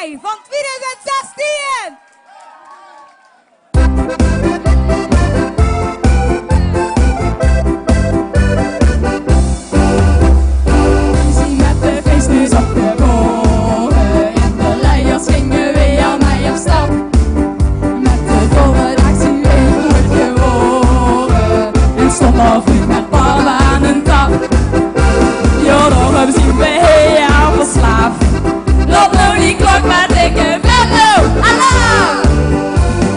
mei van 2016. Easy met de feestneus op de boren. En de luiers gingen weer aan mij op stap. Met de donderdags die weer nooit geworden. En stond al vroeg met Paul aan een tap. Ja, daarom zien we heel verslaafd. Laat nou die klok maar tikken, met nou, alarm!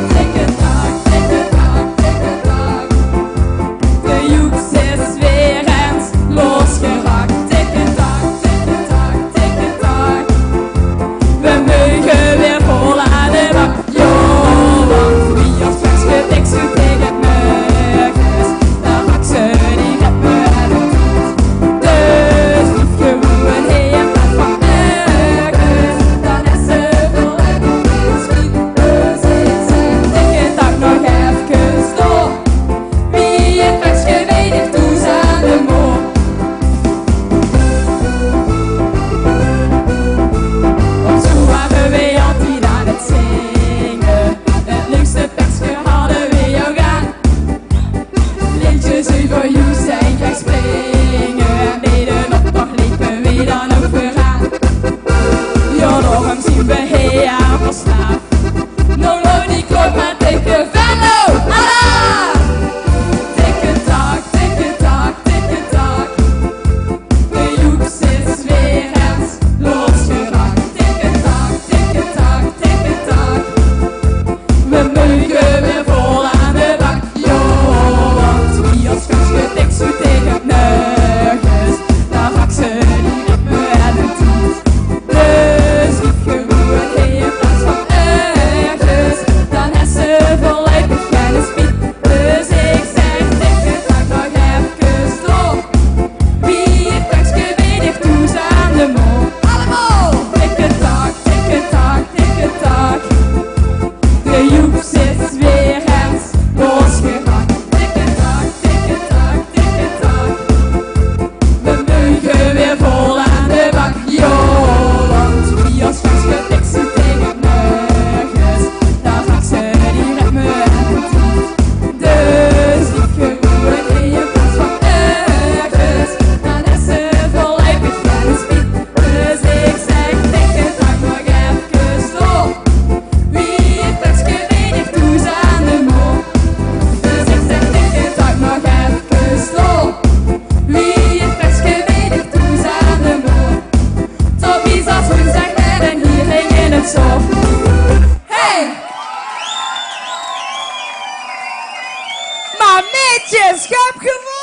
Tik-tak, tik-tak, tik-tak. De joeks is weer eens losgeraakt. Tik-tak, tik-tak, tik-tak. We mogen weer vol aan de bak. Jo, want wie als verschudt ik zo tegen nergens. Daar maakt ze die ritme en het doet. Dus niet gewoon heel plaats van nergens. Dan is ze vooruit nog eens schiet. Dus ik zeg tik-tak nog even door. Wie het verschudt weet ik toe aan de moor. Op zo waren we altijd aan het zingen. Het leukste tekstje hadden we jou gaan. Liedjes over jou zijn gek springen. En deden op nog liepen we dan ook vooraan. Ja, daarom zien we heel verslaafd. Nou, nou die klok maar tikken, venlo, alarm! Tik-tak, tik-tak, tik-tak. De joeks is weer eens losgeraakt. Tik-tak, tik-tak, tik-tak. We mogen weer vol aan de bak. Jo, want wie als verschudt ik zo tegen nergens. Daar raakt ze die ritme en het doet. Dus niet gewoon geen plaats van ergens. Dan is ze voluit beginnen spiet. Dus ik zeg tik-tak nog even door. Wie het verschudt weet ik toe aan de mol. Allemaal! Tik-tak, tik-tak, tik-tak. De joeks is weer eens losgeraakt. Tik-tak, tik-tak, tik-tak. We mogen weer vol aan de bak. Jo, want wie als verschudt ik zo tegen nergens. Daar raakt ze die ritme en het doet. Dus niet gewoon geen plaats van ergens. Dan is ze voluit beginnen spiet. Dus ik zeg tik-tak nog even door. Wie het verschudt weet ik toe aan de mol. Dus ik zeg tik-tak nog even door. Wie het verschudt weet ik toe aan de mol. Tot wie zat woensdag net en hier ging in het zof. Hey! Maar meetjes, schap gewonnen!